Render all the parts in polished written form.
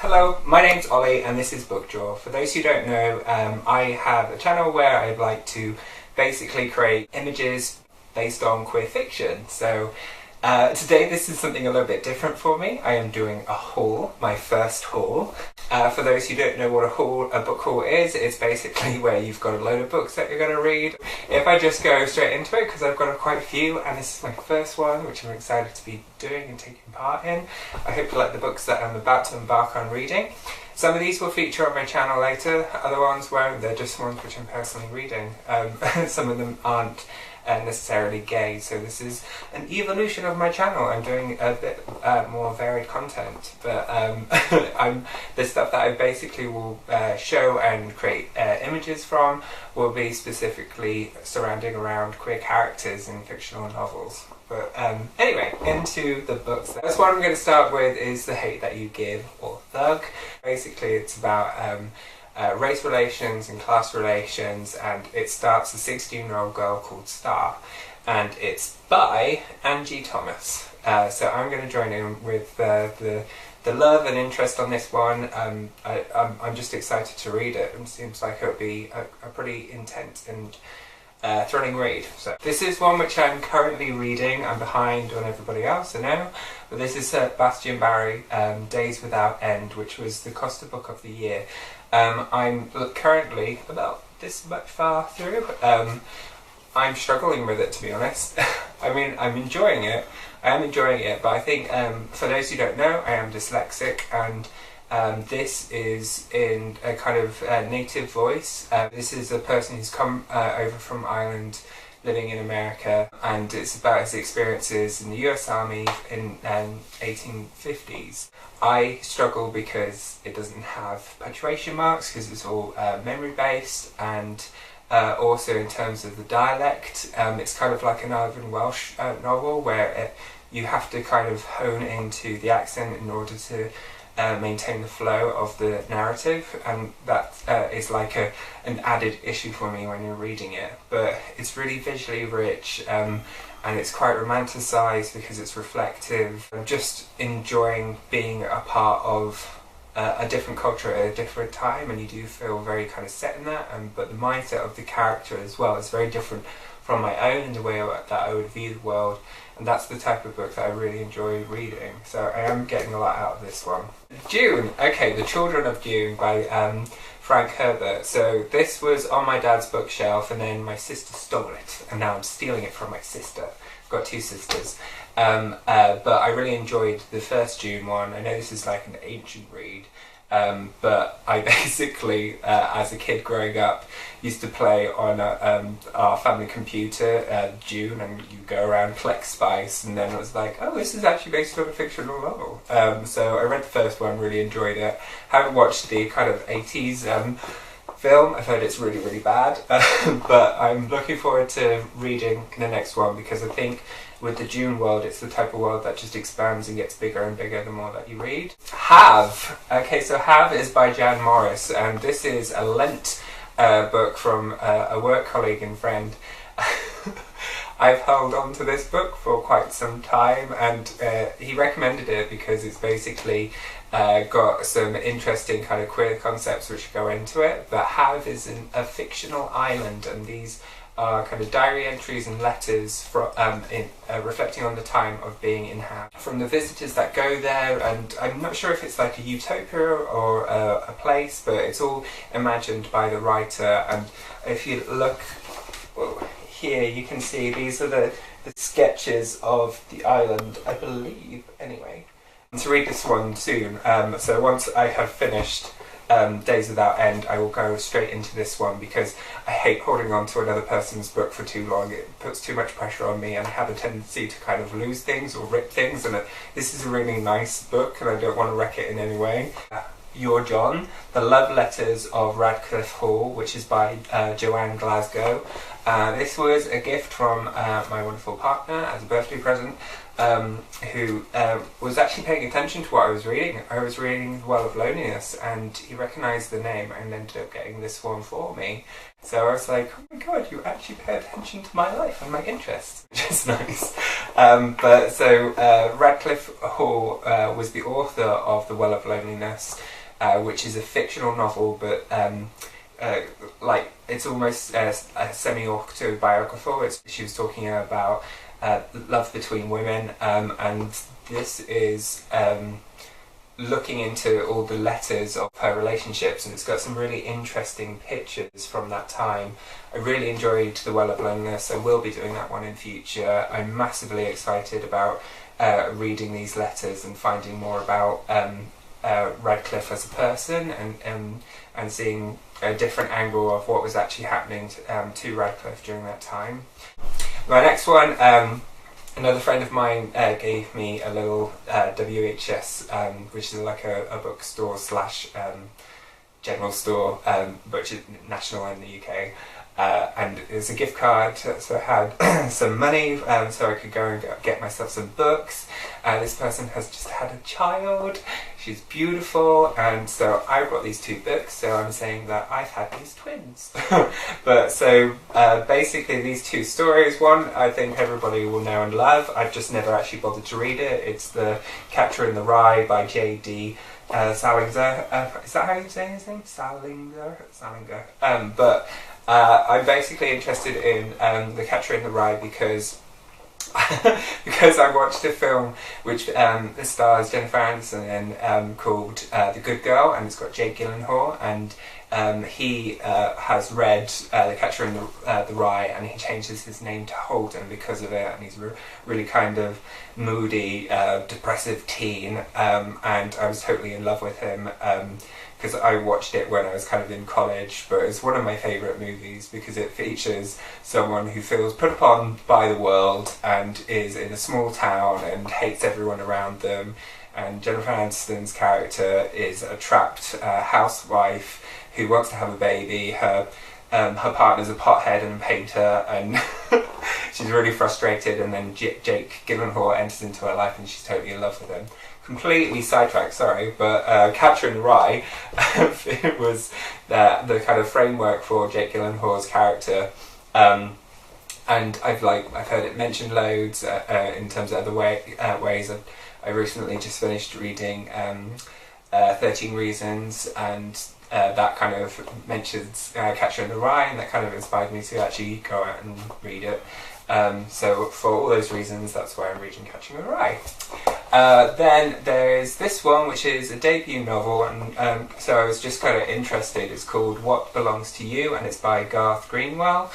Hello, my name's Ollie and this is Bookdraw. For those who don't know, I have a channel where I'd like to basically create images based on queer fiction. So today this is something a little bit different for me. I am doing a haul, my first haul. For those who don't know what a book haul is, it's basically where you've got a load of books that you're going to read. If I just go straight into it, because I've got quite a few, and this is my first one, which I'm excited to be doing and taking part in. I hope you like the books that I'm about to embark on reading. Some of these will feature on my channel later, other ones won't, they're just ones which I'm personally reading. Some of them aren't necessarily gay, so this is an evolution of my channel. I'm doing a bit more varied content, but the stuff that I basically will show and create images from will be specifically surrounding around queer characters in fictional novels. But anyway, into the books. The first one I'm going to start with is The Hate That You Give, or Thug. Basically it's about race relations and class relations, and it starts a 16-year-old girl called Star, and it's by Angie Thomas. So I'm going to join in with the love and interest on this one. I'm just excited to read it, and it seems like it'll be a pretty intense and thrilling read. So this is one which I'm currently reading. I'm behind on everybody else, I know, but this is Sebastian, Days Without End, which was the Costa Book of the Year. I'm currently about this much far through. I'm struggling with it, to be honest. I mean, I'm enjoying it. I am enjoying it, but I think for those who don't know, I am dyslexic, and this is in a kind of native voice. This is a person who's come over from Ireland, living in America, and it's about his experiences in the US Army in 1850s. I struggle because it doesn't have punctuation marks, because it's all memory based, and also in terms of the dialect, it's kind of like an Irvine Welsh novel where you have to kind of hone into the accent in order to maintain the flow of the narrative, and that is like an added issue for me when you're reading it. But it's really visually rich, and it's quite romanticised because it's reflective. I'm just enjoying being a part of a different culture at a different time, and you do feel very kind of set in that, but the mindset of the character as well is very different from my own in the way that I would view the world, and that's the type of book that I really enjoy reading. So I am getting a lot out of this one. Dune, okay, The Children of Dune by Herbert. So this was on my dad's bookshelf, and then my sister stole it, and now I'm stealing it from my sister. I've got two sisters. But I really enjoyed the first Dune one. I know this is like an ancient read, but I basically, as a kid growing up, used to play on our family computer, Dune, and you go around, collect spice, and then it was like, oh, this is actually based on a fictional novel. So I read the first one, really enjoyed it. Haven't watched the kind of 80s film. I've heard it's really, really bad, but I'm looking forward to reading the next one, because I think with the Dune world, it's the type of world that just expands and gets bigger and bigger the more that you read. Have. Okay, so Have is by Jan Morris, and this is a Lent book from a work colleague and friend. I've held on to this book for quite some time, and he recommended it because it's basically got some interesting kind of queer concepts which go into it. But Have is a fictional island, and these are kind of diary entries and letters from, reflecting on the time of being in Have from the visitors that go there. And I'm not sure if it's like a utopia or a place, but it's all imagined by the writer. And if you look here, you can see these are the sketches of the island, I believe, anyway. And to read this one soon, so once I have finished Days Without End, I will go straight into this one, because I hate holding on to another person's book for too long. It puts too much pressure on me, and I have a tendency to kind of lose things or rip things, and this is a really nice book, and I don't want to wreck it in any way. You're John, The Love Letters of Radclyffe Hall, which is by Joanne, Glasgow. This was a gift from my wonderful partner as a birthday present. who was actually paying attention to what I was reading. I was reading The Well of Loneliness, and he recognised the name and ended up getting this one for me. So I was like, oh my god, you actually pay attention to my life and my interests, which is nice. Radclyffe Hall was the author of The Well of Loneliness, which is a fictional novel, but it's almost a semi-autobiographical. She was talking about love between women, and this is looking into all the letters of her relationships, and it's got some really interesting pictures from that time. I really enjoyed The Well of Loneliness. I will be doing that one in future. I'm massively excited about reading these letters and finding more about Radclyffe as a person, and seeing a different angle of what was actually happening to Radclyffe during that time. My next one, another friend of mine gave me a little WHS, which is like a bookstore slash general store, which is national in the UK. And it's a gift card, so I had some money so I could go and get myself some books. This person has just had a child, she's beautiful, and so I brought these 2 books, so I'm saying that I've had these twins. Basically these 2 stories, one I think everybody will know and love. I've just never actually bothered to read it. It's The Catcher in the Rye by J.D. Salinger. Is that how you say his name? Salinger? I'm basically interested in The Catcher in the Rye because I watched a film which stars Jennifer Aniston called The Good Girl, and it's got Jake Gyllenhaal, and he has read The Catcher in the Rye, and he changes his name to Holden because of it, and he's really kind of moody, depressive teen, and I was totally in love with him. Because I watched it when I was kind of in college, but it's one of my favourite movies because it features someone who feels put upon by the world and is in a small town and hates everyone around them. And Jennifer Aniston's character is a trapped housewife who wants to have a baby. Her partner's a pothead and a painter, and she's really frustrated, and then Jake Gyllenhaal enters into her life and she's totally in love with him. Completely sidetracked, sorry, but Catcher in the Rye, it was the kind of framework for Jake Gyllenhaal's character, and I've heard it mentioned loads in terms of other ways. I recently just finished reading 13 Reasons, and that kind of mentions Catcher in the Rye, and that kind of inspired me to actually go out and read it. So for all those reasons, that's why I'm reading Catcher in the Rye. Then there's this one, which is a debut novel, and so I was just kind of interested. It's called What Belongs to You, and it's by Garth Greenwell.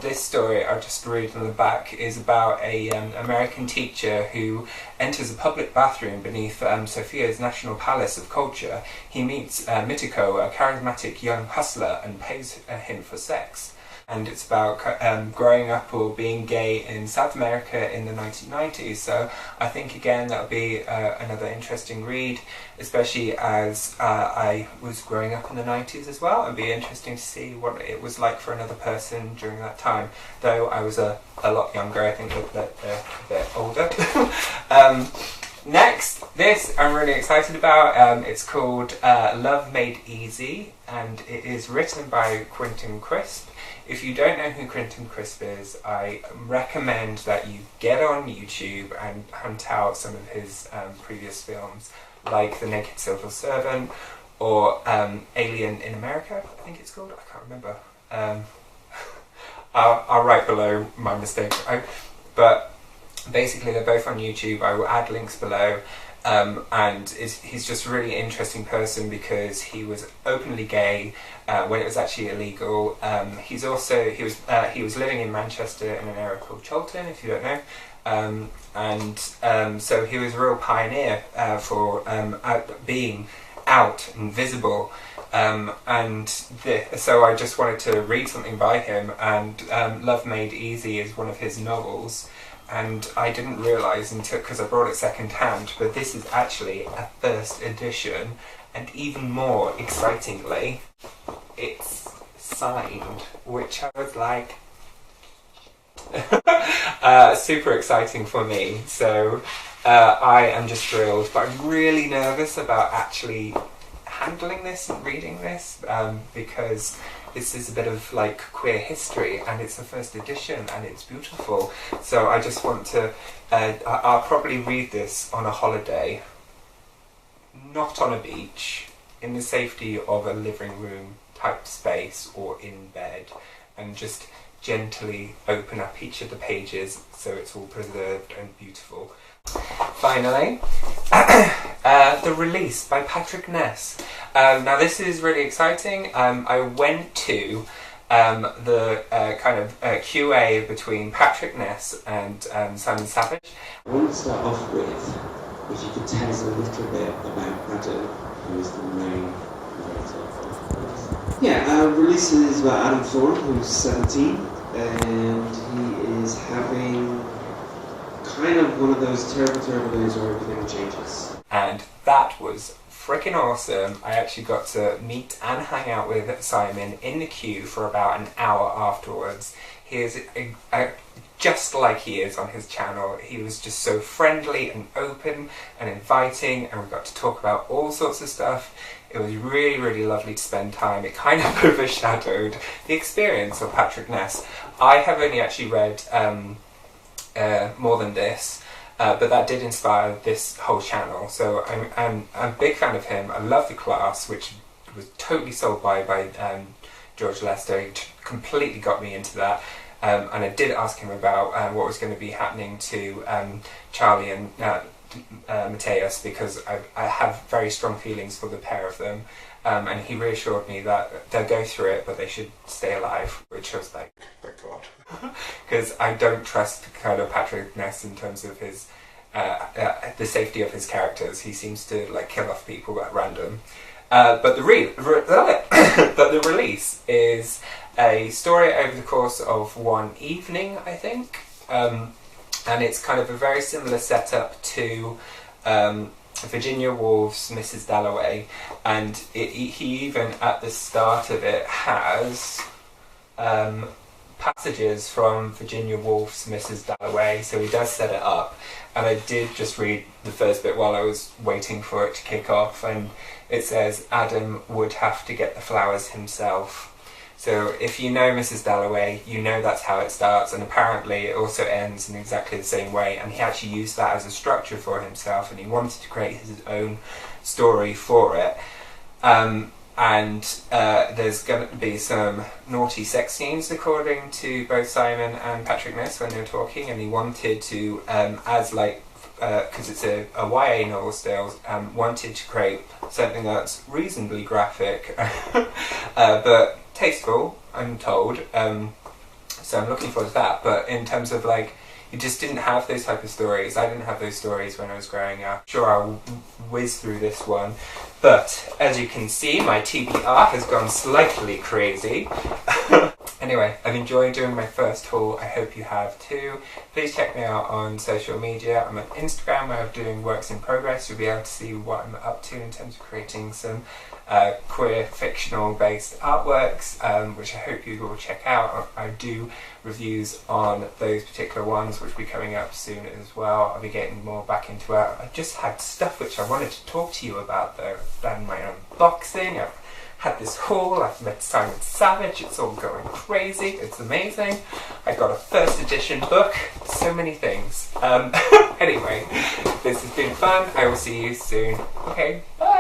This story, I'll just read on the back, is about a American teacher who enters a public bathroom beneath Sophia's National Palace of Culture. He meets Mitiko, a charismatic young hustler, and pays him for sex. And it's about growing up or being gay in South America in the 1990s. So I think, again, that'll be another interesting read, especially as I was growing up in the 90s as well. It'd be interesting to see what it was like for another person during that time. Though I was a lot younger, I think a bit older. Next, this I'm really excited about. It's called Love Made Easy, and it is written by Quentin. If you don't know who Quentin is, I recommend that you get on YouTube and hunt out some of his previous films, like The Naked Civil Servant or Alien in America, I think it's called. I can't remember. I'll write below my mistake. But basically, they're both on YouTube. I will add links below. And he's just a really interesting person because he was openly gay when it was actually illegal. He was living in Manchester in an area called Chorlton, if you don't know, so he was a real pioneer for being out and visible. So I just wanted to read something by him, and Love Made Easy is one of his novels. And I didn't realise until, because I brought it second hand, but this is actually a first edition, and even more excitingly, it's signed, which I was like, Super exciting for me. So I am just thrilled, but I'm really nervous about actually handling this and reading this because this is a bit of like queer history and it's the first edition and it's beautiful. So I just want to, I'll probably read this on a holiday, not on a beach, in the safety of a living room type space or in bed, and just gently open up each of the pages so it's all preserved and beautiful. Finally, The Release by Patrick Ness. Now this is really exciting. I went to the kind of QA between Patrick Ness and Simon Savage. I want to start off with, if you could tell us a little bit about Adam, who is the main narrator of this. Yeah, Release is about Adam Thorne, who's 17, and he is having kind of one of those terrible days where everything changes. And that was freaking awesome. I actually got to meet and hang out with Simon in the queue for about an hour afterwards. He is just like he is on his channel. He was just so friendly and open and inviting, and we got to talk about all sorts of stuff. It was really, really lovely to spend time. It kind of overshadowed the experience of Patrick Ness. I have only actually read More Than This, but that did inspire this whole channel. So I'm a big fan of him. I love The Class, which was totally sold by George Lester. He completely got me into that. And I did ask him about what was going to be happening to Charlie and Mateus, because I have very strong feelings for the pair of them. And he reassured me that they'll go through it, but they should stay alive, which I was like, oh God. Because I don't trust kind of Patrick Ness in terms of his the safety of his characters. He seems to like kill off people at random. But the Release is a story over the course of one evening, I think. And it's kind of a very similar setup to Virginia Woolf's Mrs. Dalloway, and he even at the start of it has passages from Virginia Woolf's Mrs. Dalloway, so he does set it up. And I did just read the first bit while I was waiting for it to kick off, and it says Adam would have to get the flowers himself. So if you know Mrs. Dalloway, you know that's how it starts, and apparently it also ends in exactly the same way, and he actually used that as a structure for himself, and he wanted to create his own story for it. There's going to be some naughty sex scenes according to both Simon and Patrick Ness when they were talking, and he wanted to, as like, because it's a YA novel still, wanted to create something that's reasonably graphic, but tasteful, I'm told. So I'm looking forward to that. But in terms of like, you just didn't have those type of stories. I didn't have those stories when I was growing up. Sure, I'll whiz through this one, but as you can see, my TBR has gone slightly crazy. Anyway, I've enjoyed doing my first haul. I hope you have too. Please check me out on social media. I'm on Instagram where I'm doing works in progress. You'll be able to see what I'm up to in terms of creating some queer fictional based artworks, which I hope you will check out. I do reviews on those particular ones, which will be coming up soon as well. I'll be getting more back into it. I just had stuff which I wanted to talk to you about though. I've done my unboxing, I've had this haul, I've met Simon Savage, it's all going crazy, it's amazing. I got a first edition book, so many things. Anyway, this has been fun, I will see you soon. Okay, bye!